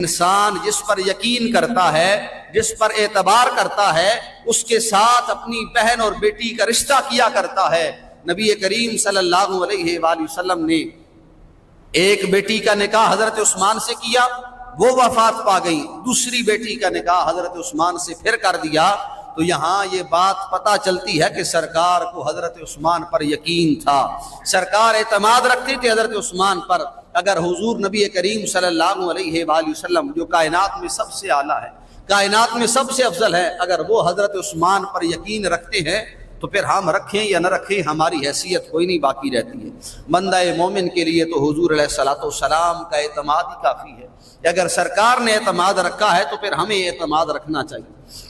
انسان جس پر یقین کرتا ہے، جس پر اعتبار کرتا ہے، اس کے ساتھ اپنی بہن اور بیٹی کا رشتہ کیا کرتا ہے۔ نبی کریم صلی اللہ علیہ وآلہ وسلم نے ایک بیٹی کا نکاح حضرت عثمان سے کیا، وہ وفات پا گئی، دوسری بیٹی کا نکاح حضرت عثمان سے پھر کر دیا۔ تو یہاں یہ بات پتہ چلتی ہے کہ سرکار کو حضرت عثمان پر یقین تھا، سرکار اعتماد رکھتے تھے حضرت عثمان پر۔ اگر حضور نبی کریم صلی اللہ علیہ وآلہ وسلم جو کائنات میں سب سے اعلیٰ ہے، کائنات میں سب سے افضل ہے، اگر وہ حضرت عثمان پر یقین رکھتے ہیں تو پھر ہم رکھیں یا نہ رکھیں ہماری حیثیت کوئی نہیں باقی رہتی ہے۔ بندہ مومن کے لیے تو حضور علیہ الصلوۃ والسلام کا اعتماد ہی کافی ہے۔ اگر سرکار نے اعتماد رکھا ہے تو پھر ہمیں اعتماد رکھنا چاہیے۔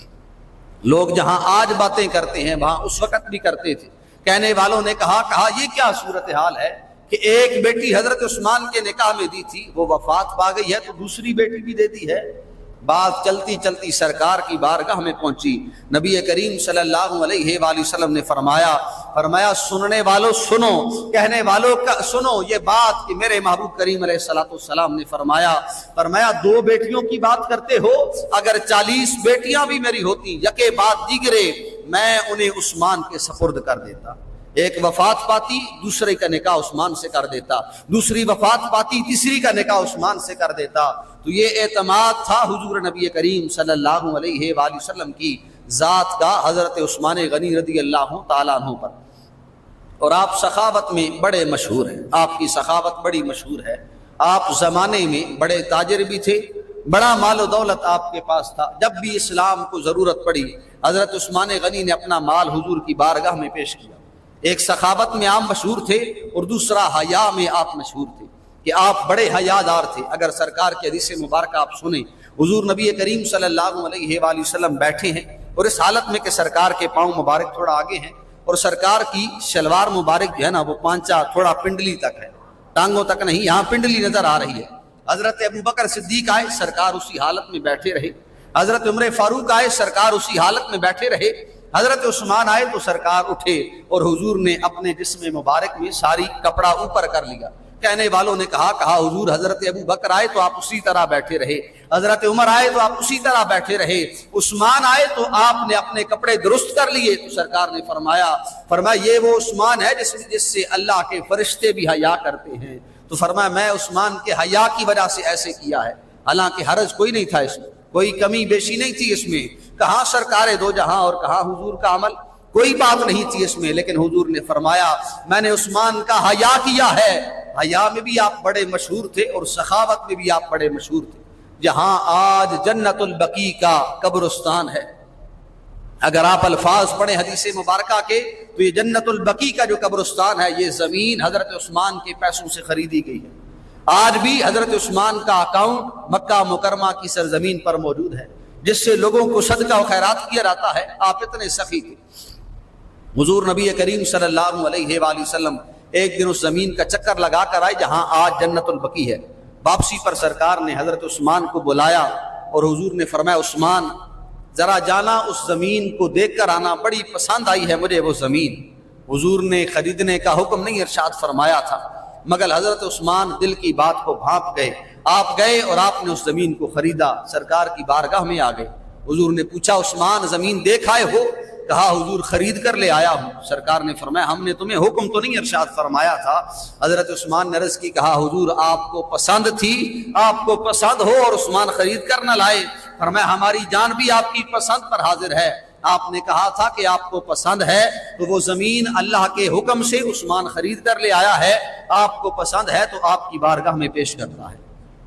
لوگ جہاں آج باتیں کرتے ہیں وہاں اس وقت بھی کرتے تھے۔ کہنے والوں نے کہا یہ کیا صورتحال ہے کہ ایک بیٹی حضرت عثمان کے نکاح میں دی تھی، وہ وفات پا گئی ہے تو دوسری بیٹی بھی دے دی ہے۔ بات چلتی چلتی سرکار کی بارگاہ میں پہنچی۔ نبی کریم صلی اللہ علیہ وآلہ وسلم نے فرمایا سننے والوں سنو، کہنے والوں کا سنو یہ بات کہ میرے محبوب کریم علیہ الصلوۃ والسلام نے فرمایا 2 بیٹیوں کی بات کرتے ہو، اگر 40 بیٹیاں بھی میری ہوتی یکے بعد دیگرے میں انہیں عثمان کے سپرد کر دیتا۔ ایک وفات پاتی دوسرے کا نکاح عثمان سے کر دیتا، دوسری وفات پاتی تیسری کا نکاح عثمان سے کر دیتا۔ تو یہ اعتماد تھا حضور نبی کریم صلی اللہ علیہ وآلہ وسلم کی ذات کا حضرت عثمان غنی رضی اللہ تعالیٰ عنہ پر۔ اور آپ سخاوت میں بڑے مشہور ہیں، آپ کی سخاوت بڑی مشہور ہے۔ آپ زمانے میں بڑے تاجر بھی تھے، بڑا مال و دولت آپ کے پاس تھا۔ جب بھی اسلام کو ضرورت پڑی حضرت عثمان غنی نے اپنا مال حضور کی بارگاہ میں پیش کیا۔ ایک سخاوت میں آپ مشہور تھے اور دوسرا حیا میں آپ مشہور تھے کہ آپ بڑے حیا دار تھے۔ اگر سرکار کی حدیث مبارکہ آپ سنیں، حضور نبی کریم صلی اللہ علیہ وآلہ وسلم بیٹھے ہیں اور اس حالت میں کہ سرکار کے پاؤں مبارک تھوڑا آگے ہیں اور سرکار کی شلوار مبارک جو ہے نا وہ پانچا تھوڑا پنڈلی تک ہے، ٹانگوں تک نہیں، یہاں پنڈلی نظر آ رہی ہے۔ حضرت ابو بکر صدیق آئے، سرکار اسی حالت میں بیٹھے رہے۔ حضرت عمر فاروق آئے، سرکار اسی حالت میں بیٹھے رہے۔ حضرت عثمان آئے تو سرکار اٹھے اور حضور نے اپنے جسم مبارک میں ساری کپڑا اوپر کر لیا۔ کہنے والوں نے کہا حضور حضرت ابو بکر آئے تو آپ اسی طرح بیٹھے رہے، حضرت عمر آئے تو آپ اسی طرح بیٹھے رہے، عثمان آئے تو آپ نے اپنے کپڑے درست کر لیے۔ تو سرکار نے فرمایا یہ وہ عثمان ہے جس سے اللہ کے فرشتے بھی حیا کرتے ہیں۔ تو فرمایا میں عثمان کے حیا کی وجہ سے ایسے کیا ہے، حالانکہ حرج کوئی نہیں تھا اس میں، کوئی کمی بیشی نہیں تھی اس میں۔ کہاں سرکار دو جہاں اور کہاں حضور کا عمل، کوئی بات نہیں تھی اس میں، لیکن حضور نے فرمایا میں نے عثمان کا حیا کیا ہے۔ حیا میں بھی آپ بڑے مشہور تھے اور سخاوت میں بھی آپ بڑے مشہور تھے۔ جہاں آج جنت البقیع کا قبرستان ہے، اگر آپ الفاظ پڑھیں حدیث مبارکہ کے تو یہ جنت البقیع کا جو قبرستان ہے یہ زمین حضرت عثمان کے پیسوں سے خریدی گئی ہے۔ آج بھی حضرت عثمان کا اکاؤنٹ مکہ مکرمہ کی سرزمین پر موجود ہے، جس سے لوگوں کو صدقہ و خیرات کیا جاتا ہے۔ آپ اتنے سخی تھے۔ حضور نبی کریم صلی اللہ علیہ وآلہ وسلم ایک دن اس زمین کا چکر لگا کر آئے جہاں آج جنت البقیع ہے۔ واپسی پر سرکار نے حضرت عثمان کو بلایا اور حضور نے فرمایا عثمان ذرا جانا اس زمین کو دیکھ کر آنا، بڑی پسند آئی ہے مجھے وہ زمین۔ حضور نے خریدنے کا حکم نہیں ارشاد فرمایا تھا، مگر حضرت عثمان دل کی بات کو بھانپ گئے۔ آپ گئے اور آپ نے اس زمین کو خریدا، سرکار کی بارگاہ میں آ گئے۔ حضور نے پوچھا عثمان زمین دیکھ آئے ہو؟ کہا حضور خرید کر لے آیا ہوں۔ سرکار نے فرمایا ہم نے تمہیں حکم تو نہیں ارشاد فرمایا تھا؟ حضرت عثمان نے عرض کی، کہا حضور آپ کو پسند تھی، آپ کو پسند ہو اور عثمان خرید کر نہ لائے؟ فرمایا ہماری جان بھی آپ کی پسند پر حاضر ہے۔ آپ نے کہا تھا کہ آپ کو پسند ہے تو وہ زمین اللہ کے حکم سے عثمان خرید کر لے آیا ہے، آپ کو پسند ہے تو آپ کی بارگاہ میں پیش کرتا ہے۔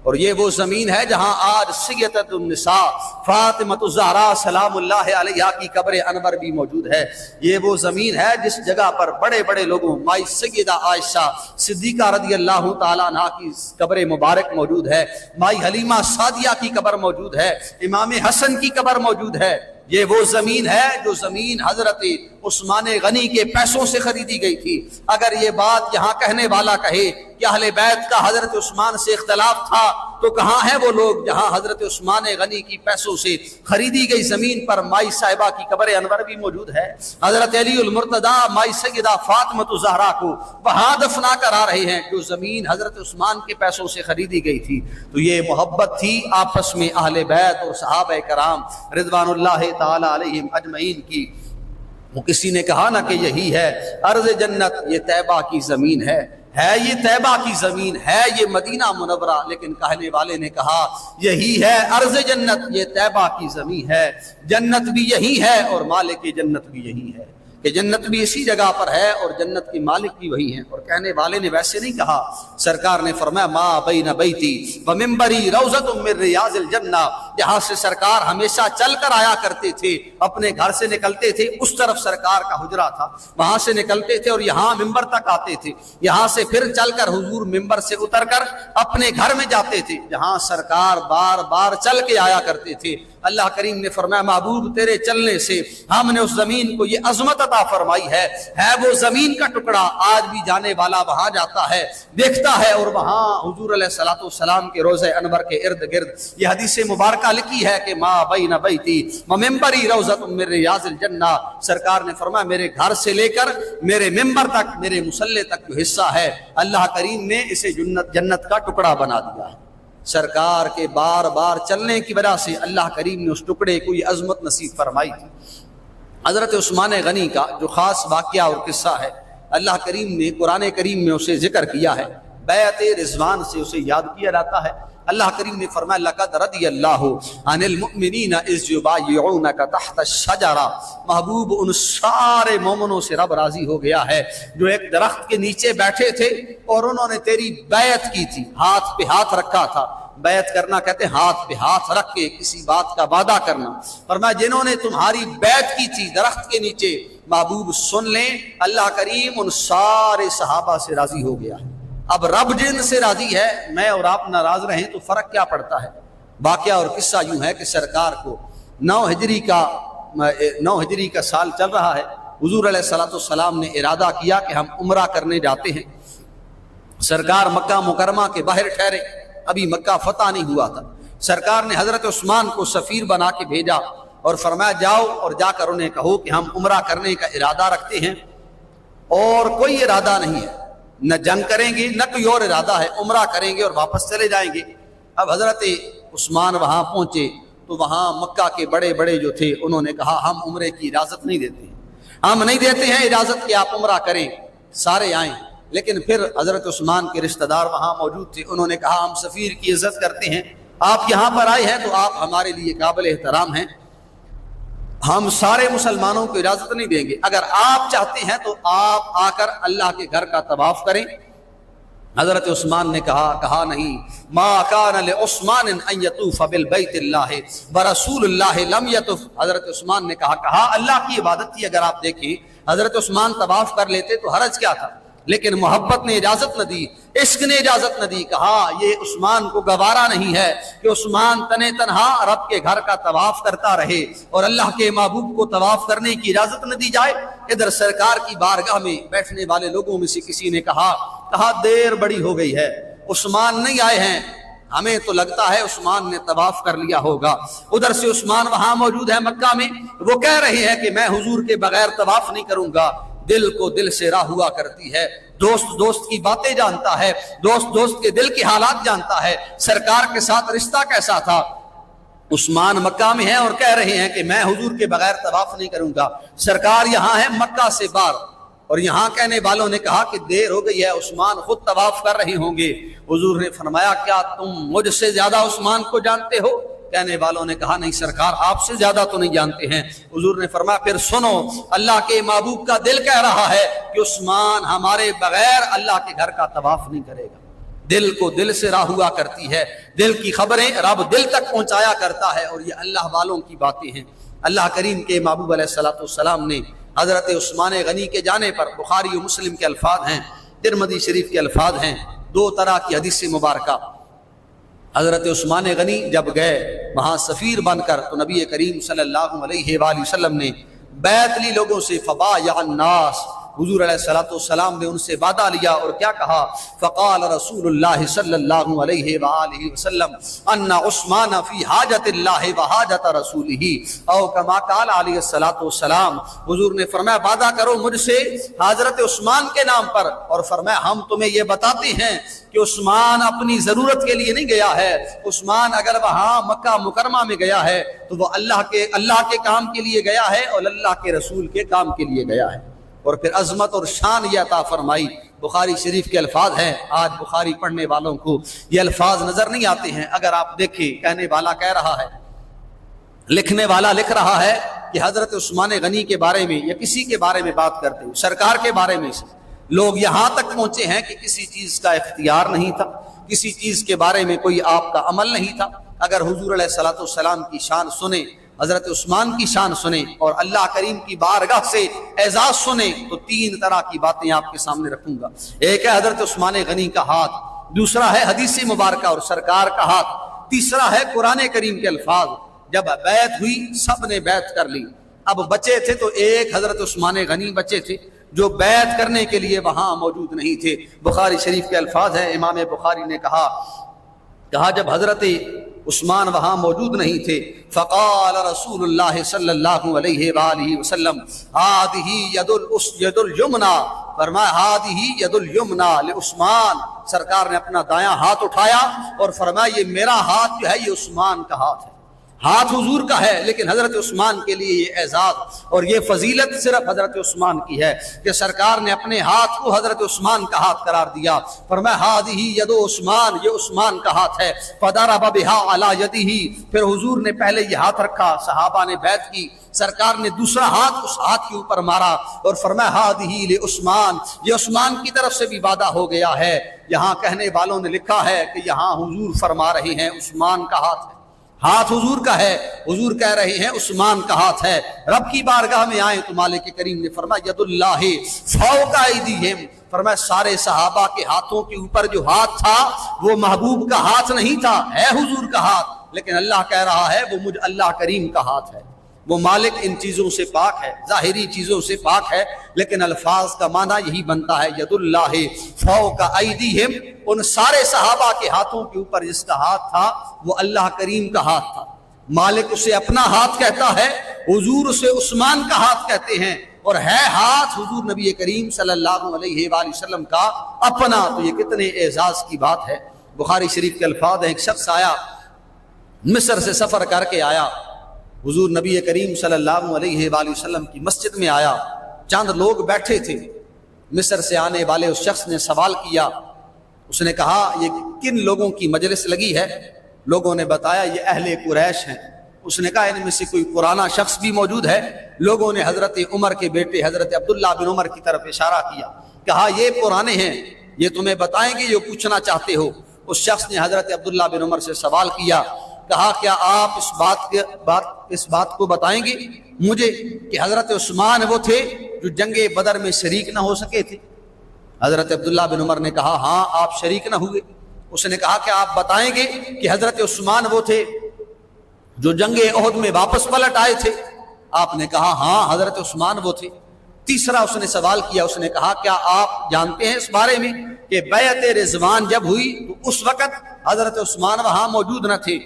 اور یہ وہ زمین ہے جہاں آج سیدۃ النساء فاطمہ الزہرا سلام اللہ علیہا کی قبر انور بھی موجود ہے۔ یہ وہ زمین ہے جس جگہ پر بڑے بڑے لوگوں مائی سیدہ عائشہ صدیقہ رضی اللہ تعالیٰ عنہا کی قبر مبارک موجود ہے، مائی حلیمہ سعدیہ کی قبر موجود ہے، امام حسن کی قبر موجود ہے۔ یہ وہ زمین ہے جو زمین حضرت عثمان غنی کے پیسوں سے خریدی گئی تھی۔ اگر یہ بات یہاں کہنے والا کہے کہ اہل بیت کا حضرت عثمان سے اختلاف تھا تو کہاں ہیں وہ لوگ جہاں حضرت عثمان غنی کی پیسوں سے خریدی گئی زمین پر مائی صاحبہ کی قبر انور بھی موجود ہے، حضرت علی المرتضیٰ مائی سیدہ فاطمہ الزہرا کو وہاں دفنا کر آ رہے ہیں جو زمین حضرت عثمان کے پیسوں سے خریدی گئی تھی۔ تو یہ محبت تھی آپس میں اہل بیت اور صحابہ کرام رضوان اللہ تعالی علیہم اجمعین کی۔ وہ کسی نے کہا نا کہ یہی ہے ارض جنت، یہ طیبہ کی زمین ہے یہ طیبہ کی زمین ہے، یہ مدینہ منورہ، لیکن کہنے والے نے کہا یہی ہے ارض جنت، یہ طیبہ کی زمین ہے، جنت بھی یہی ہے اور مالک جنت بھی یہی ہے، کہ جنت بھی اسی جگہ پر ہے اور جنت کے مالک بھی وہی ہیں۔ اور کہنے والے نے ویسے نہیں کہا، سرکار نے فرمایا ما بین بیتی و منبری روضۃ من ریاض الجنہ، جہاں سے سرکار ہمیشہ چل کر آیا کرتے تھے، اپنے گھر سے نکلتے تھے، اس طرف سرکار کا حجرہ تھا، وہاں سے نکلتے تھے اور یہاں منبر تک آتے تھے، یہاں سے پھر چل کر حضور منبر سے اتر کر اپنے گھر میں جاتے تھے جہاں سرکار بار بار چل کے آیا کرتے تھے۔ اللہ کریم نے فرمایا محبوب تیرے چلنے سے ہم نے اس زمین کو یہ عظمت عطا فرمائی ہے وہ زمین کا ٹکڑا آج بھی جانے والا وہاں جاتا ہے، دیکھتا ہے، اور وہاں حضور علیہ الصلوۃ والسلام کے روضہ انور کے ارد گرد یہ حدیث مبارکہ لکھی ہے کہ ما بین بیتی و منبری روضۃ من ریاض الجنہ، سرکار نے فرمایا میرے گھر سے لے کر میرے منبر تک، میرے مصلی تک جو حصہ ہے اللہ کریم نے اسے جنت کا ٹکڑا بنا دیا ہے۔ سرکار کے بار بار چلنے کی وجہ سے اللہ کریم نے اس ٹکڑے کو یہ عظمت نصیب فرمائی تھی۔ حضرت عثمان غنی کا جو خاص واقعہ اور قصہ ہے اللہ کریم نے قرآن کریم میں اسے ذکر کیا ہے، بیعت رضوان سے اسے یاد کیا جاتا ہے۔ اللہ کریم نے فرمایا لقد رضی اللہ عن المؤمنین اذ یبایعونک تحت الشجرہ، محبوب ان سارے مومنوں سے رب راضی ہو گیا ہے جو ایک درخت کے نیچے بیٹھے تھے اور انہوں نے تیری بیعت کی تھی، ہاتھ پہ ہاتھ رکھا تھا۔ بیعت کرنا کہتے ہیں ہاتھ پہ ہاتھ رکھ کے کسی بات کا وعدہ کرنا۔ فرمایا جنہوں نے تمہاری بیعت کی تھی درخت کے نیچے، محبوب سن لیں اللہ کریم ان سارے صحابہ سے راضی ہو گیا ہے۔ اب رب جن سے راضی ہے، میں اور آپ ناراض رہیں تو فرق کیا پڑتا ہے؟ واقعہ اور قصہ یوں ہے کہ سرکار کو 9 ہجری کا سال چل رہا ہے، حضور علیہ الصلوۃ والسلام نے ارادہ کیا کہ ہم عمرہ کرنے جاتے ہیں۔ سرکار مکہ مکرمہ کے باہر ٹھہرے، ابھی مکہ فتح نہیں ہوا تھا۔ سرکار نے حضرت عثمان کو سفیر بنا کے بھیجا اور فرمایا جاؤ اور جا کر انہیں کہو کہ ہم عمرہ کرنے کا ارادہ رکھتے ہیں اور کوئی ارادہ نہیں ہے، نہ جنگ کریں گے نہ کوئی اور ارادہ ہے، عمرہ کریں گے اور واپس چلے جائیں گے۔ اب حضرت عثمان وہاں پہنچے تو وہاں مکہ کے بڑے بڑے جو تھے انہوں نے کہا ہم عمرے کی اجازت نہیں دیتے ہیں، ہم نہیں دیتے ہیں اجازت کہ آپ عمرہ کریں، سارے آئیں۔ لیکن پھر حضرت عثمان کے رشتہ دار وہاں موجود تھے، انہوں نے کہا ہم سفیر کی عزت کرتے ہیں، آپ یہاں پر آئے ہیں تو آپ ہمارے لیے قابل احترام ہیں، ہم سارے مسلمانوں کو اجازت نہیں دیں گے، اگر آپ چاہتے ہیں تو آپ آ کر اللہ کے گھر کا طواف کریں۔ حضرت عثمان نے کہا نہیں، ما کان لعثمان ان یطوف بالبیت اللہ ورسول اللہ لم یطف۔ حضرت عثمان نے کہا اللہ کی عبادت تھی، اگر آپ دیکھیں حضرت عثمان طواف کر لیتے تو حرج کیا تھا، لیکن محبت نے اجازت نہ دی، عشق نے اجازت نہ دی۔ کہا یہ عثمان کو گوارا نہیں ہے کہ عثمان تنے تنہا رب کے گھر کا طواف کرتا رہے اور اللہ کے محبوب کو طواف کرنے کی اجازت نہ دی جائے۔ ادھر سرکار کی بارگاہ میں بیٹھنے والے لوگوں میں سے کسی نے کہا دیر بڑی ہو گئی ہے، عثمان نہیں آئے ہیں، ہمیں تو لگتا ہے عثمان نے طواف کر لیا ہوگا۔ ادھر سے عثمان وہاں موجود ہے مکہ میں، وہ کہہ رہے ہیں کہ میں حضور کے بغیر طواف نہیں کروں گا۔ دل کو دل سے راہ ہوا کرتی ہے، دوست دوست کی باتیں جانتا ہے، دوست دوست کے دل کے حالات جانتا ہے۔ سرکار کے ساتھ رشتہ کیسا تھا؟ عثمان مکہ میں ہے اور کہہ رہے ہیں کہ میں حضور کے بغیر طواف نہیں کروں گا، سرکار یہاں ہے مکہ سے باہر، اور یہاں کہنے والوں نے کہا کہ دیر ہو گئی ہے، عثمان خود طواف کر رہے ہوں گے۔ حضور نے فرمایا کیا تم مجھ سے زیادہ عثمان کو جانتے ہو؟ کہنے والوں نے کہا نہیں سرکار آپ سے زیادہ تو نہیں جانتے ہیں۔ حضور نے فرمایا پھر سنو، اللہ کے محبوب کا دل کہہ رہا ہے کہ عثمان ہمارے بغیر اللہ کے گھر کا طواف نہیں کرے گا۔ دل کو دل سے راہ ہوا کرتی ہے، دل کی خبریں رب دل تک پہنچایا کرتا ہے، اور یہ اللہ والوں کی باتیں ہیں۔ اللہ کریم کے محبوب علیہ الصلوۃ والسلام نے حضرت عثمان غنی کے جانے پر، بخاری و مسلم کے الفاظ ہیں، ترمذی شریف کے الفاظ ہیں، 2 طرح کی حدیث مبارکہ۔ حضرت عثمان غنی جب گئے وہاں سفیر بن کر تو نبی کریم صلی اللہ علیہ وآلہ وسلم نے بیعت لی لوگوں سے، فبایع الناس، حضور علیہ الصلوۃ والسلام نے ان سے وعدہ لیا اور کیا کہا؟ فقال رسول اللہ صلی اللہ علیہ وآلہ وسلم ان عثمان فی حاجت اللہ وحاجت رسولہ او کما قال علیہ الصلوۃ والسلام، حضور نے فرمایا وعدہ کرو مجھ سے حضرت عثمان کے نام پر، اور فرمایا ہم تمہیں یہ بتاتے ہیں کہ عثمان اپنی ضرورت کے لیے نہیں گیا ہے، عثمان اگر وہاں مکہ مکرمہ میں گیا ہے تو وہ اللہ کے کام کے لیے گیا ہے اور اللہ کے رسول کے کام کے لیے گیا ہے۔ اور پھر عظمت اور شان یہ عطا فرمائی، بخاری شریف کے الفاظ ہیں، آج بخاری پڑھنے والوں کو یہ الفاظ نظر نہیں آتے ہیں، اگر آپ دیکھیں کہنے والا کہہ رہا ہے، لکھنے والا لکھ رہا ہے کہ حضرت عثمان غنی کے بارے میں یا کسی کے بارے میں بات کرتے ہیں، سرکار کے بارے میں سے لوگ یہاں تک پہنچے ہیں کہ کسی چیز کا اختیار نہیں تھا، کسی چیز کے بارے میں کوئی آپ کا عمل نہیں تھا۔ اگر حضور علیہ الصلوۃ والسلام کی شان سنیں، حضرت عثمان کی شان سنیں اور اللہ کریم کی بارگاہ سے اعزاز سنیں تو تین طرح کی باتیں آپ کے سامنے رکھوں گا۔ ایک ہے حضرت عثمان غنی کا ہاتھ، دوسرا ہے حدیث مبارکہ اور سرکار کا ہاتھ، تیسرا ہے قرآن کریم کے الفاظ۔ جب بیعت ہوئی سب نے بیعت کر لی، اب بچے تھے تو ایک حضرت عثمان غنی بچے تھے جو بیعت کرنے کے لیے وہاں موجود نہیں تھے۔ بخاری شریف کے الفاظ ہیں، امام بخاری نے کہا جب حضرت عثمان وہاں موجود نہیں تھے، فقال رسول اللہ صلی اللہ علیہ وآلہ وسلم ہذہ ید الیمنی، فرمایا ہذہ ید الیمنی لعثمان، سرکار نے اپنا دایاں ہاتھ اٹھایا اور فرمایا یہ میرا ہاتھ جو ہے یہ عثمان کا ہاتھ ہے۔ ہاتھ حضور کا ہے لیکن حضرت عثمان کے لیے یہ اعزاز اور یہ فضیلت صرف حضرت عثمان کی ہے کہ سرکار نے اپنے ہاتھ کو حضرت عثمان کا ہاتھ قرار دیا، فرمایا ہذہ ید عثمان، یہ عثمان کا ہاتھ ہے۔ فضرب بها علی یدہ، پھر حضور نے پہلے یہ ہاتھ رکھا، صحابہ نے بیعت کی، سرکار نے دوسرا ہاتھ اس ہاتھ کے اوپر مارا اور فرمایا ہذہ لعثمان، یہ عثمان کی طرف سے بھی وعدہ ہو گیا ہے۔ یہاں کہنے والوں نے لکھا ہے کہ یہاں حضور فرما رہے ہیں عثمان کا ہاتھ ہے، ہاتھ حضور کا ہے، حضور کہہ رہے ہیں عثمان کا ہاتھ ہے۔ رب کی بارگاہ میں آئے تو مالک کریم نے فرمایا ید اللہ فوق ایدیہم، فرمایا سارے صحابہ کے ہاتھوں کے اوپر جو ہاتھ تھا وہ محبوب کا ہاتھ نہیں تھا، ہے حضور کا ہاتھ، لیکن اللہ کہہ رہا ہے وہ مجھ اللہ کریم کا ہاتھ ہے۔ وہ مالک ان چیزوں سے پاک ہے، ظاہری چیزوں سے پاک ہے، لیکن الفاظ کا معنی یہی بنتا ہے ید اللہ فوق ایدیہم، ان سارے صحابہ کے ہاتھوں کے اوپر جس کا ہاتھ تھا وہ اللہ کریم کا ہاتھ تھا۔ مالک اسے اپنا ہاتھ کہتا ہے، حضور اسے عثمان کا ہاتھ کہتے ہیں، اور ہے ہاتھ حضور نبی کریم صلی اللہ علیہ وآلہ وسلم کا اپنا، تو یہ کتنے اعزاز کی بات ہے۔ بخاری شریف کے الفاظ ہیں، ایک شخص آیا، مصر سے سفر کر کے آیا، حضور نبی کریم صلی اللہ علیہ وآلہ وسلم کی مسجد میں آیا، چند لوگ بیٹھے تھے، مصر سے آنے والے اس شخص نے سوال کیا، اس نے کہا یہ کن لوگوں کی مجلس لگی ہے؟ لوگوں نے بتایا یہ اہل قریش ہیں۔ اس نے کہا ان میں سے کوئی پرانا شخص بھی موجود ہے؟ لوگوں نے حضرت عمر کے بیٹے حضرت عبداللہ بن عمر کی طرف اشارہ کیا، کہا یہ پرانے ہیں، یہ تمہیں بتائیں گے جو پوچھنا چاہتے ہو۔ اس شخص نے حضرت عبداللہ بن عمر سے سوال کیا، کہا کیا آپ اس بات کو بتائیں گے مجھے کہ حضرت عثمان وہ تھے جو جنگ بدر میں شریک نہ ہو سکے تھے؟ حضرت عبداللہ بن عمر نے کہا ہاں آپ شریک نہ ہوئے۔ اس نے کہا کہ آپ بتائیں گے کہ حضرت عثمان وہ تھے جو جنگ احد میں واپس پلٹ آئے تھے؟ آپ نے کہا ہاں حضرت عثمان وہ تھے۔ تیسرا اس نے سوال کیا، اس نے کہا کیا آپ جانتے ہیں اس بارے میں کہ بیعت رضوان جب ہوئی تو اس وقت حضرت عثمان وہاں موجود نہ تھے؟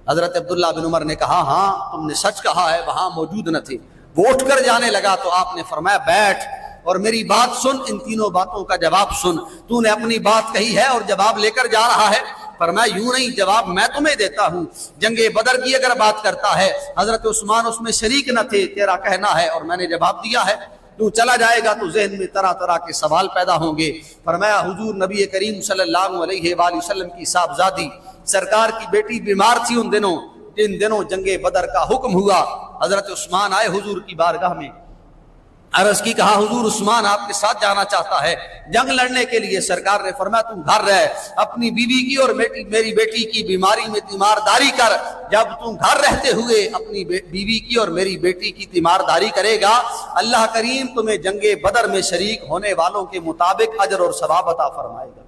حضرت عبداللہ بن عمر نے کہا ہاں تم نے سچ کہا ہے، وہاں موجود نہ تھے۔ وہ اٹھ کر جانے لگا تو آپ نے فرمایا بیٹھ اور میری بات سن، ان تینوں باتوں کا جواب سن۔ تو نے اپنی بات کہی ہے اور جواب لے کر جا رہا ہے۔ فرمایا یوں نہیں، جواب میں تمہیں دیتا ہوں۔ جنگ بدر کی اگر بات کرتا ہے، حضرت عثمان اس میں شریک نہ تھے، تیرا کہنا ہے اور میں نے جواب دیا ہے، تو چلا جائے گا تو ذہن میں طرح طرح کے سوال پیدا ہوں گے۔ فرمایا حضور نبی کریم صلی اللہ علیہ وآلہ وسلم کی صاحبزادی سرکار کی بیٹی بیمار تھی ان دنوں، جن دنوں جنگ بدر کا حکم ہوا۔ حضرت عثمان آئے حضور کی بارگاہ میں، عرض کی، کہا حضور عثمان آپ کے ساتھ جانا چاہتا ہے جنگ لڑنے کے لیے۔ سرکار نے فرمایا تم گھر رہ، اپنی بیوی کی اور میری بیٹی کی بیماری میں تیمارداری کر۔ جب تم گھر رہتے ہوئے اپنی بیوی کی اور میری بیٹی کی تیمارداری کرے گا، اللہ کریم تمہیں جنگ بدر میں شریک ہونے والوں کے مطابق اجر اور ثواب عطا فرمائے گا۔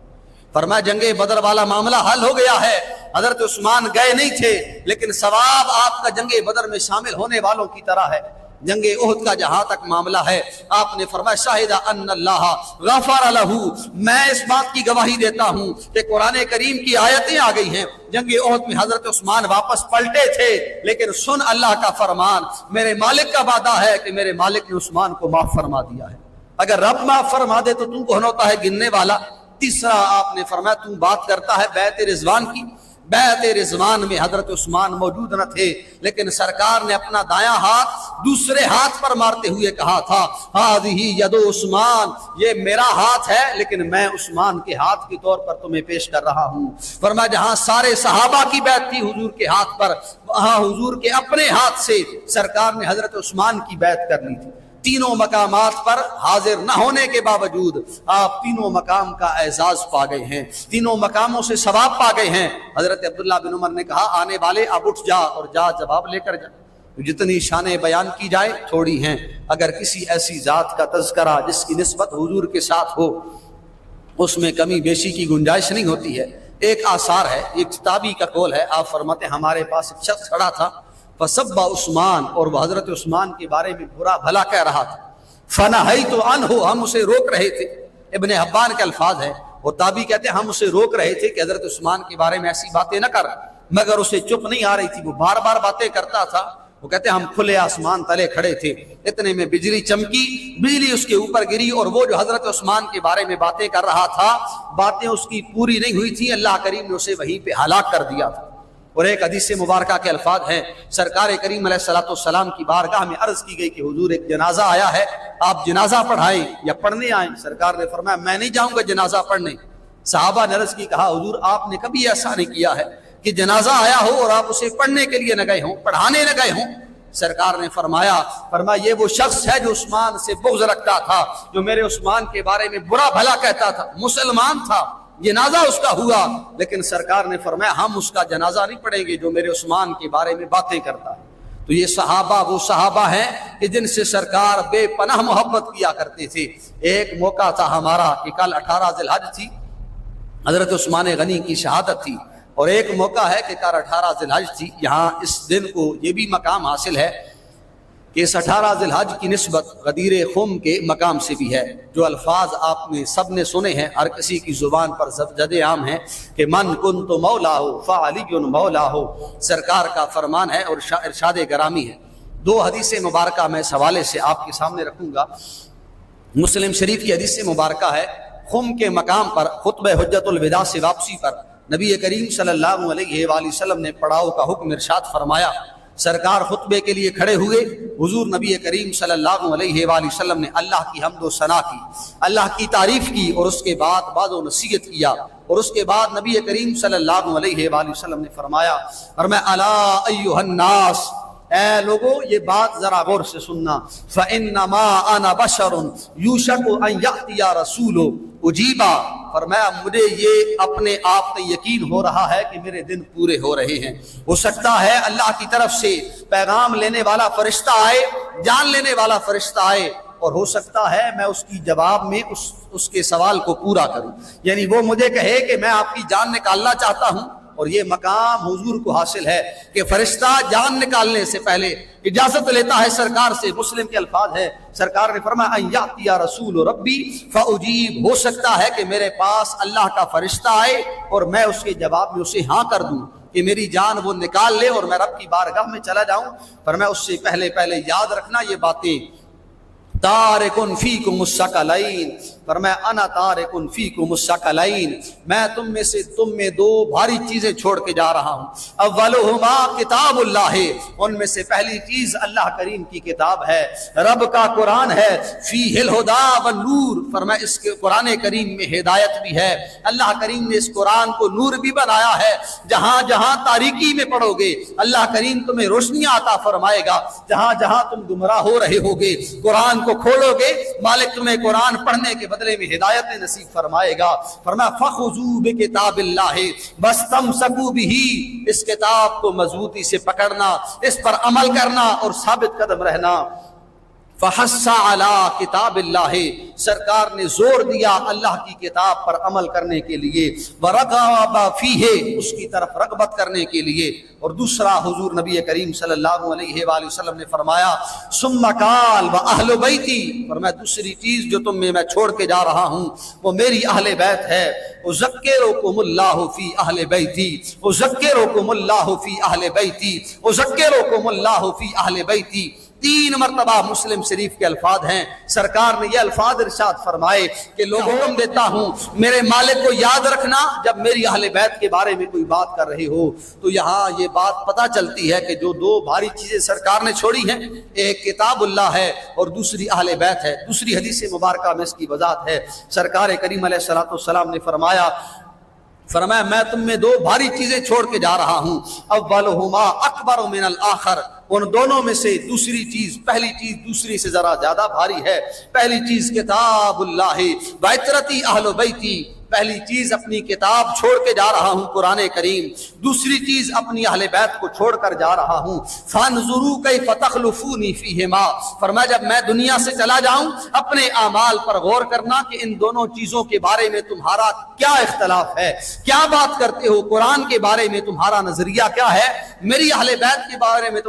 فرمایا جنگ بدر والا معاملہ حل ہو گیا ہے، حضرت عثمان گئے نہیں تھے لیکن ثواب آپ کا جنگ بدر میں شامل ہونے والوں کی طرح ہے۔ جنگ احد کا جہاں تک معاملہ ہے آپ نے فرمایا شاہد ان اللہ غفر لہ، میں اس بات کی گواہی دیتا ہوں کہ قرآن کریم کی آیتیں آ گئی ہیں، جنگ احد میں حضرت عثمان واپس پلٹے تھے لیکن سن اللہ کا فرمان، میرے مالک کا وعدہ ہے کہ میرے مالک نے عثمان کو معاف فرما دیا ہے، اگر رب معاف فرما دے تو کون ہوتا ہے گننے والا۔ تیسرا آپ نے فرمایا تو بات کرتا ہے بیعت رضوان کی، بیعت رضوان میں حضرت عثمان موجود نہ تھے لیکن سرکار نے اپنا دایاں ہاتھ دوسرے ہاتھ پر مارتے ہوئے کہا تھا ہذہ ید عثمان، یہ میرا ہاتھ ہے لیکن میں عثمان کے ہاتھ کے طور پر تمہیں پیش کر رہا ہوں۔ فرمایا جہاں سارے صحابہ کی بیعت تھی حضور کے ہاتھ پر، وہاں حضور کے اپنے ہاتھ سے سرکار نے حضرت عثمان کی بیعت کر لی تھی۔ تینوں مقامات پر حاضر نہ ہونے کے باوجود آپ تینوں مقام کا اعزاز پا گئے ہیں، تینوں مقاموں سے ثواب پا گئے ہیں۔ حضرت عبداللہ بن عمر نے کہا آنے والے اب اٹھ جا اور جا جواب لے کر جا، جتنی شانیں بیان کی جائے تھوڑی ہیں، اگر کسی ایسی ذات کا تذکرہ جس کی نسبت حضور کے ساتھ ہو اس میں کمی بیشی کی گنجائش نہیں ہوتی ہے۔ ایک آثار ہے، ایک تابعی کا قول ہے، آپ فرماتے ہیں ہمارے پاس ایک شخص کھڑا تھا فسب عثمان، اور وہ حضرت عثمان کے بارے میں برا بھلا کہہ رہا تھا، فنہیت عنہ، ہم اسے روک رہے تھے۔ ابن حبان کے الفاظ ہے، وہ تابعی کہتے ہیں ہم اسے روک رہے تھے کہ حضرت عثمان کے بارے میں ایسی باتیں نہ کر، مگر اسے چپ نہیں آ رہی تھی، وہ بار بار باتیں کرتا تھا۔ وہ کہتے ہیں ہم کھلے آسمان تلے کھڑے تھے، اتنے میں بجلی چمکی، بجلی اس کے اوپر گری، اور وہ جو حضرت عثمان کے بارے میں باتیں کر رہا تھا باتیں اس کی پوری نہیں ہوئی تھی، اللہ کریم نے اسے وہیں پہ ہلاک کر دیا تھا۔ اور ایک حدیث مبارکہ کے الفاظ ہیں، سرکار کریم علیہ الصلوۃ والسلام کی بارگاہ میں عرض کی گئی کہ حضور ایک جنازہ آیا ہے، آپ جنازہ پڑھائیں یا پڑھنے آئیں؟ سرکار نے فرمایا میں نہیں جاؤں گا جنازہ پڑھنے۔ صحابہ نے عرض کی، کہا حضور آپ نے کبھی ایسا نہیں کیا ہے کہ جنازہ آیا ہو اور آپ اسے پڑھنے کے لیے نہ گئے ہوں، پڑھانے نہ گئے ہوں؟ سرکار نے فرمایا یہ وہ شخص ہے جو عثمان سے بغض رکھتا تھا، جو میرے عثمان کے بارے میں برا بھلا کہتا تھا، مسلمان تھا، جنازہ اس کا ہوا، لیکن سرکار نے فرمایا ہم اس کا جنازہ نہیں پڑھیں گے جو میرے عثمان کے بارے میں باتیں کرتا ہے۔ تو یہ صحابہ وہ صحابہ ہیں کہ جن سے سرکار بے پناہ محبت کیا کرتے تھے۔ ایک موقع تھا ہمارا کہ کل 18 ذی الحج تھی، حضرت عثمان غنی کی شہادت تھی، اور ایک موقع ہے کہ کل 18 ذی الحج تھی۔ یہاں اس دن کو یہ بھی مقام حاصل ہے کہ اس 18 ذی الحج کی نسبت غدیر خم کے مقام سے بھی ہے۔ جو الفاظ آپ نے سب نے سنے ہیں، ہر کسی کی زبان پر زد عام ہے کہ من کنت مولا ہو فعلی مولا ہو، سرکار کا فرمان ہے اور ارشاد گرامی ہے۔ دو حدیث مبارکہ میں اس حوالے سے آپ کے سامنے رکھوں گا۔ مسلم شریف کی حدیث مبارکہ ہے، خم کے مقام پر خطبہ حجت الوداع سے واپسی پر نبی کریم صلی اللہ علیہ وآلہ وسلم نے پڑاؤ کا حکم ارشاد فرمایا۔ سرکار خطبے کے لیے کھڑے ہوئے، حضور نبی کریم صلی اللہ علیہ وآلہ وسلم نے اللہ کی حمد و ثنا کی، اللہ کی تعریف کی، اور اس کے بعد بعض و نصیحت کیا، اور اس کے بعد نبی کریم صلی اللہ علیہ وآلہ وسلم نے فرمایا الا ایھا الناس، اے لوگو یہ بات ذرا غور سے سننا، فَإِنَّمَا أَنَا بَشَرٌ يُوشَكُ أَن يَأْتِيَ رَسُولٌ أُجِيبَ، فرمایا مجھے یہ اپنے آپ پہ یقین ہو رہا ہے کہ میرے دن پورے ہو رہے ہیں، ہو سکتا ہے اللہ کی طرف سے پیغام لینے والا فرشتہ آئے، جان لینے والا فرشتہ آئے، اور ہو سکتا ہے میں اس کی جواب میں اس کے سوال کو پورا کروں، یعنی وہ مجھے کہے کہ میں آپ کی جان نکالنا چاہتا ہوں، اور یہ مقام حضور کو حاصل ہے کہ فرشتہ جان نکالنے سے پہلے اجازت لیتا ہے سرکار سے۔ مسلم کے الفاظ ہے، سرکار نے فرمایا ان یاتی رسول ربی فاجیب، ہو سکتا ہے کہ میرے پاس اللہ کا فرشتہ آئے اور میں اس کے جواب میں اسے ہاں کر دوں کہ میری جان وہ نکال لے اور میں رب کی بارگاہ میں چلا جاؤں، پر میں اس سے پہلے یاد رکھنا یہ باتیں، تارکن فیکم الثقلین، فرمایا انا تارکن فیکم الثقلین، میں تم میں دو بھاری چیزیں چھوڑ کے جا رہا ہوں، اولہما کتاب اللہ، ان میں سے پہلی چیز اللہ کریم کی کتاب ہے، رب کا قرآن ہے، فیہ الہدی والنور، فرمایا اس کے قرآن کریم میں ہدایت بھی ہے، اللہ کریم نے اس قرآن کو نور بھی بنایا ہے، جہاں جہاں تاریکی میں پڑھو گے اللہ کریم تمہیں روشنیاں عطا فرمائے گا، جہاں جہاں تم گمراہ ہو رہے ہوگے قرآن کو کھولو گے مالک تمہیں قرآن پڑھنے کے بدلے میں ہدایت نصیب فرمائے گا۔ فرمایا فخذوا بکتاب اللہ واستمسکوا بہ، اس کتاب کو مضبوطی سے پکڑنا، اس پر عمل کرنا اور ثابت قدم رہنا۔ فحث علی کتاب اللہ، سرکار نے زور دیا اللہ کی کتاب پر عمل کرنے کے لیے، ورغب فیہ، اس کی طرف رغبت کرنے کے لیے۔ اور دوسرا حضور نبی کریم صلی اللہ علیہ وآلہ وسلم نے فرمایا ثم قال واہل بیتی، فرمایا دوسری چیز جو تم میں چھوڑ کے جا رہا ہوں وہ میری اہل بیت ہے۔ اذکرکم اللہ فی اہل بیتی، اذکرکم اللہ فی اہل بیتی، اذکرکم اللہ فی اہل بیتی۔ 3 مرتبہ مسلم شریف کے الفاظ ہیں۔ سرکار نے یہ الفاظ ارشاد فرمائے کہ لوگوں کو حکم دیتا ہوں میرے مالک کو یاد رکھنا جب میری اہل بیت کے بارے میں کوئی بات کر رہے ہو۔ تو یہاں یہ بات پتہ چلتی ہے کہ جو 2 بھاری چیزیں سرکار نے چھوڑی ہیں، ایک کتاب اللہ ہے اور دوسری اہل بیت ہے۔ دوسری حدیث مبارکہ میں اس کی وضاحت ہے۔ سرکار کریم علیہ الصلوۃ والسلام نے فرمایا میں تم میں 2 بھاری چیزیں چھوڑ کے جا رہا ہوں، اولہما اکبر من الآخر، ان دونوں میں سے دوسری چیز پہلی چیز دوسری سے ذرا زیادہ بھاری ہے۔ پہلی چیز کتاب اللہ وعترتی اہل بیتی، پہلی چیز اپنی کتاب چھوڑ کے جا رہا ہوں قرآن کریم، دوسری چیز اپنی اہل بیت کو چھوڑ کر جا رہا ہوں۔ فانظروا کیف تخلفونی فیہما، فرمایا جب میں دنیا سے چلا جاؤں اپنے اعمال پر غور کرنا کہ ان دونوں چیزوں کے بارے میں تمہارا کیا اختلاف ہے، کیا بات کرتے ہو، قرآن کے بارے میں تمہارا نظریہ کیا ہے، میری اہل بیت کے بارے میں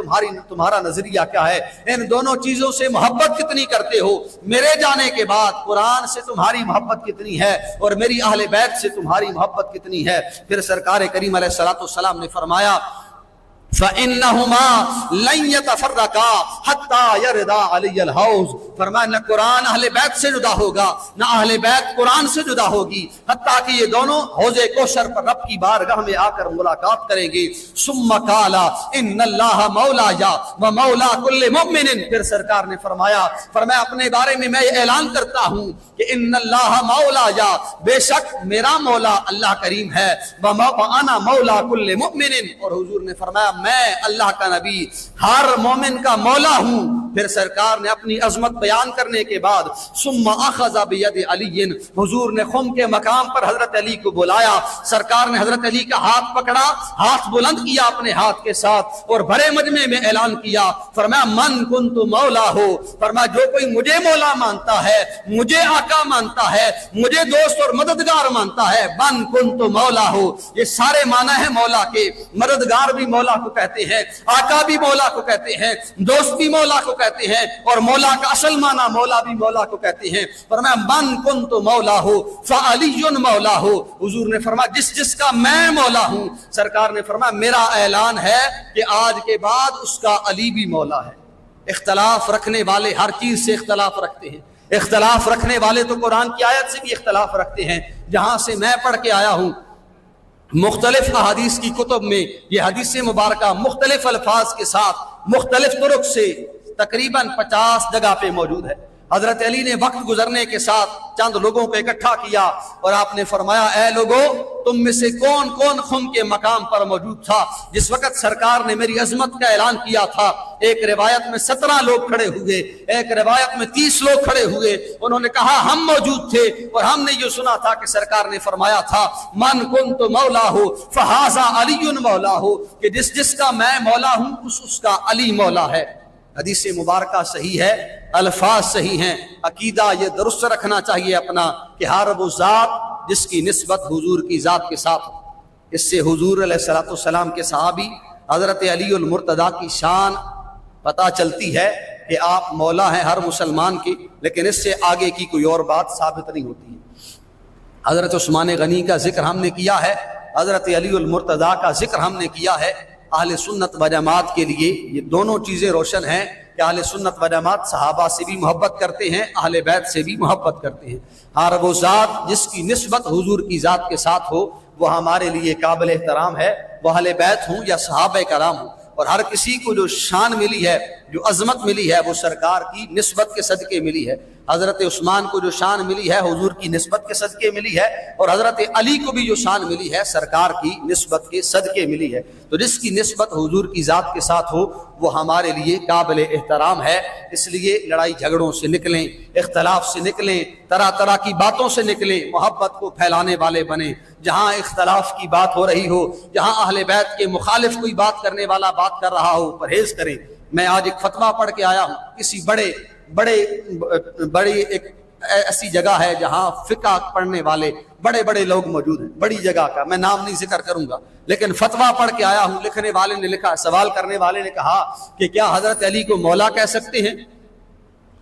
تمہارا نظریہ کیا ہے، ان دونوں چیزوں سے محبت کتنی کرتے ہو، میرے جانے کے بعد قرآن سے تمہاری محبت کتنی ہے اور میری اہل بیت سے تمہاری محبت کتنی ہے۔ پھر سرکار کریم علیہ الصلوۃ والسلام نے فرمایا فَإِنَّهُمَا لَن يَتَفَرَّقَا حَتَّى يَرِدَا عَلِيَّ الْحَوْض، فرمایا نہ قرآن اہل بیت سے جدا ہوگا نہ اہل بیت قرآن سے جدا ہوگی، حتیٰ کہ یہ دونوں حوض کوثر پر رب کی بارگاہ میں آ کر ملاقات کریں گے۔ ثم قال ان اللہ مولاي ومولا كل مؤمن، پھر سرکار نے فرمایا اپنے بارے میں میں یہ اعلان کرتا ہوں کہ ان اللہ مولاي، بے شک میرا مولا اللہ کریم ہے، وانا مولا كل مؤمن، اور حضور نے فرمایا میں اللہ کا نبی ہر مومن کا مولا ہوں۔ پھر سرکار نے اپنی عظمت بیان کرنے کے بعد ثم اخذ بید علی، حضور نے خم کے مقام پر حضرت علی کو بلایا، سرکار نے حضرت علی کا ہاتھ پکڑا، ہاتھ بلند کیا اپنے ہاتھ کے ساتھ اور بڑے مجمع میں اعلان کیا، فرمایا من کنت مولا ہو، فرمایا جو کوئی مجھے مولا مانتا ہے، مجھے آقا مانتا ہے، مجھے دوست اور مددگار مانتا ہے، من کنت مولا ہو۔ یہ سارے معنی ہیں مولا کے، مددگار بھی مولا کو کہتے ہیں، آقا بھی مولا کو کہتے ہیں، دوست بھی مولا کو کہتے ہیں، اور مولا کا اصل معنی مولا بھی مولا کو کہتے ہیں۔ فرمایا من کنت مولا ہو فعلی مولا ہو، حضور نے فرمایا جس کا میں مولا ہوں، سرکار نے فرمایا میرا اعلان ہے کہ آج کے بعد اس کا علی بھی مولا ہے۔ اختلاف رکھنے والے ہر چیز سے اختلاف رکھتے ہیں، اختلاف رکھنے والے تو قرآن کی آیت سے بھی اختلاف رکھتے ہیں۔ جہاں سے میں پڑھ کے آیا ہوں مختلف احادیث کی کتب میں یہ حدیث مبارکہ مختلف الفاظ کے ساتھ مختلف طرق سے تقریباً 50 جگہ پہ موجود ہے۔ حضرت علی نے وقت گزرنے کے ساتھ چند لوگوں کو اکٹھا کیا اور آپ نے فرمایا اے لوگو، تم میں سے کون کون خم کے مقام پر موجود تھا جس وقت سرکار نے میری عظمت کا اعلان کیا تھا؟ ایک روایت میں 17 لوگ کھڑے ہوئے، ایک روایت میں 30 لوگ کھڑے ہوئے۔ انہوں نے کہا ہم موجود تھے اور ہم نے یہ سنا تھا کہ سرکار نے فرمایا تھا من کنت مولا ہو فہذا علی مولا ہو، کہ جس کا میں مولا ہوں اس کا علی مولا ہے۔ حدیث مبارکہ صحیح ہے، الفاظ صحیح ہیں، عقیدہ یہ درست رکھنا چاہیے اپنا کہ ہر وہ ذات جس کی نسبت حضور کی ذات کے ساتھ ہو۔ اس سے حضور علیہ الصلوۃ والسلام کے صحابی حضرت علی المرتضیٰ کی شان پتہ چلتی ہے کہ آپ مولا ہیں ہر مسلمان کی، لیکن اس سے آگے کی کوئی اور بات ثابت نہیں ہوتی ہے۔ حضرت عثمان غنی کا ذکر ہم نے کیا ہے، حضرت علی المرتضیٰ کا ذکر ہم نے کیا ہے۔ اہل سنت و جماعت کے لیے یہ دونوں چیزیں روشن ہیں کہ اہل سنت و جماعت صحابہ سے بھی محبت کرتے ہیں، اہل بیت سے بھی محبت کرتے ہیں۔ ہر وہ ذات جس کی نسبت حضور کی ذات کے ساتھ ہو وہ ہمارے لیے قابل احترام ہے، وہ اہل بیت ہوں یا صحابہ کرام ہوں۔ اور ہر کسی کو جو شان ملی ہے، جو عظمت ملی ہے، وہ سرکار کی نسبت کے صدقے ملی ہے۔ حضرت عثمان کو جو شان ملی ہے حضور کی نسبت کے صدقے ملی ہے، اور حضرت علی کو بھی جو شان ملی ہے سرکار کی نسبت کے صدقے ملی ہے۔ تو جس کی نسبت حضور کی ذات کے ساتھ ہو وہ ہمارے لیے قابل احترام ہے۔ اس لیے لڑائی جھگڑوں سے نکلیں، اختلاف سے نکلیں، طرح طرح کی باتوں سے نکلیں، محبت کو پھیلانے والے بنیں۔ جہاں اختلاف کی بات ہو رہی ہو، جہاں اہل بیت کے مخالف کوئی بات کرنے والا بات کر رہا ہو، پرہیز کریں۔ میں آج ایک فتویٰ پڑھ کے آیا ہوں، کسی بڑے بڑی ایک ایسی جگہ ہے جہاں فقہ پڑھنے والے بڑے بڑے لوگ موجود ہیں، بڑی جگہ کا میں نام نہیں ذکر کروں گا، لیکن فتویٰ پڑھ کے آیا ہوں۔ لکھنے والے نے لکھا، سوال کرنے والے نے کہا کہ کیا حضرت علی کو مولا کہہ سکتے ہیں؟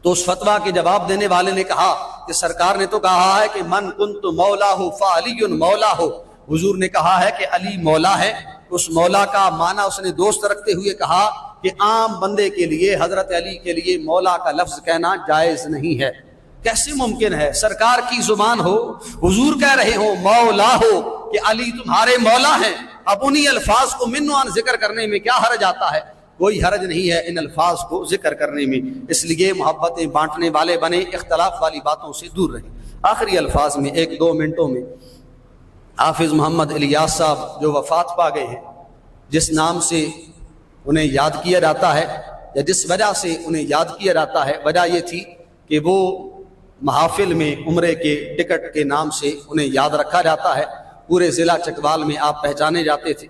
تو اس فتویٰ کے جواب دینے والے نے کہا کہ سرکار نے تو کہا ہے کہ من کنت مولا ہو فعلی مولا ہو، حضور نے کہا ہے کہ علی مولا ہے۔ اس مولا کا معنی اس نے دوست رکھتے ہوئے کہا کہ عام بندے کے لیے حضرت علی کے لیے مولا کا لفظ کہنا جائز نہیں ہے۔ کیسے ممکن ہے سرکار کی زبان ہو، حضور کہہ رہے ہو مولا ہو کہ علی تمہارے مولا ہیں، اب انہی الفاظ کو من و عن ذکر کرنے میں کیا حرج آتا ہے؟ کوئی حرج نہیں ہے ان الفاظ کو ذکر کرنے میں۔ اس لیے محبتیں بانٹنے والے بنے، اختلاف والی باتوں سے دور رہیں۔ آخری الفاظ میں 1-2 منٹوں میں حافظ محمد الیاس صاحب جو وفات پا گئے ہیں، جس نام سے انہیں یاد کیا جاتا ہے یا جس وجہ سے انہیں یاد کیا جاتا ہے، وجہ یہ تھی کہ وہ محافل میں عمرے کے ٹکٹ کے نام سے انہیں یاد رکھا جاتا ہے، پورے ضلع چکوال میں آپ پہچانے جاتے تھے۔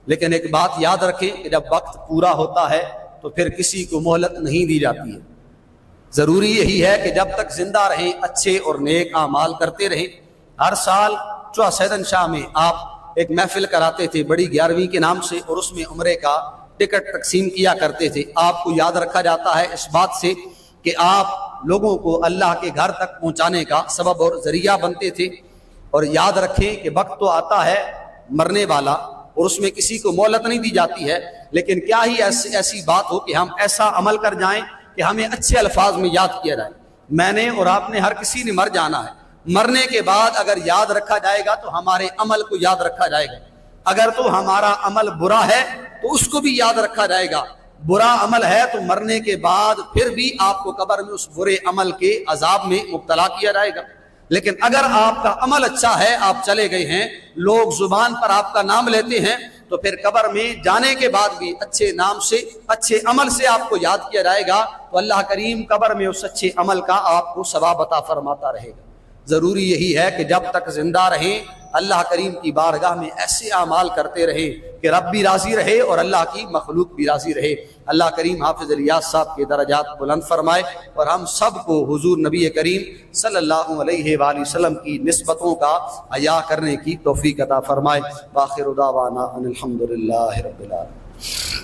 لیکن ایک بات یاد رکھیں کہ جب وقت پورا ہوتا ہے تو پھر کسی کو مہلت نہیں دی جاتی ہے۔ ضروری یہی ہے کہ جب تک زندہ رہیں اچھے اور نیک اعمال کرتے رہیں۔ ہر سال چوہ سیدن شاہ میں آپ ایک محفل کراتے تھے بڑی 11ویں کے نام سے، اور اس میں عمرے کا ٹکٹ تقسیم کیا کرتے تھے۔ آپ کو یاد رکھا جاتا ہے اس بات سے کہ آپ لوگوں کو اللہ کے گھر تک پہنچانے کا سبب اور ذریعہ بنتے تھے۔ اور یاد رکھیں کہ وقت تو آتا ہے مرنے والا اور اس میں کسی کو مہلت نہیں دی جاتی ہے، لیکن کیا ہی ایسی بات ہو کہ ہم ایسا عمل کر جائیں کہ ہمیں اچھے الفاظ میں یاد کیا جائے۔ میں نے اور آپ نے، ہر کسی نے مر جانا ہے، مرنے کے بعد اگر یاد رکھا جائے گا تو ہمارے عمل کو یاد رکھا جائے گا، اگر تو ہمارا عمل برا ہے تو اس کو بھی یاد رکھا جائے گا۔ برا عمل ہے تو مرنے کے بعد پھر بھی آپ کو قبر میں اس برے عمل کے عذاب میں مبتلا کیا جائے گا۔ لیکن اگر آپ کا عمل اچھا ہے، آپ چلے گئے ہیں، لوگ زبان پر آپ کا نام لیتے ہیں، تو پھر قبر میں جانے کے بعد بھی اچھے نام سے، اچھے عمل سے آپ کو یاد کیا جائے گا، تو اللہ کریم قبر میں اس اچھے عمل کا آپ کو ثواب عطا فرماتا رہے گا۔ ضروری یہی ہے کہ جب تک زندہ رہیں اللہ کریم کی بارگاہ میں ایسے اعمال کرتے رہیں کہ رب بھی راضی رہے اور اللہ کی مخلوق بھی راضی رہے۔ اللہ کریم حافظ الیاس صاحب کے درجات بلند فرمائے اور ہم سب کو حضور نبی کریم صلی اللہ علیہ وآلہ وسلم کی نسبتوں کا حیا کرنے کی توفیق عطا فرمائے۔ وآخر دعوانا ان الحمد للہ رب العالمین۔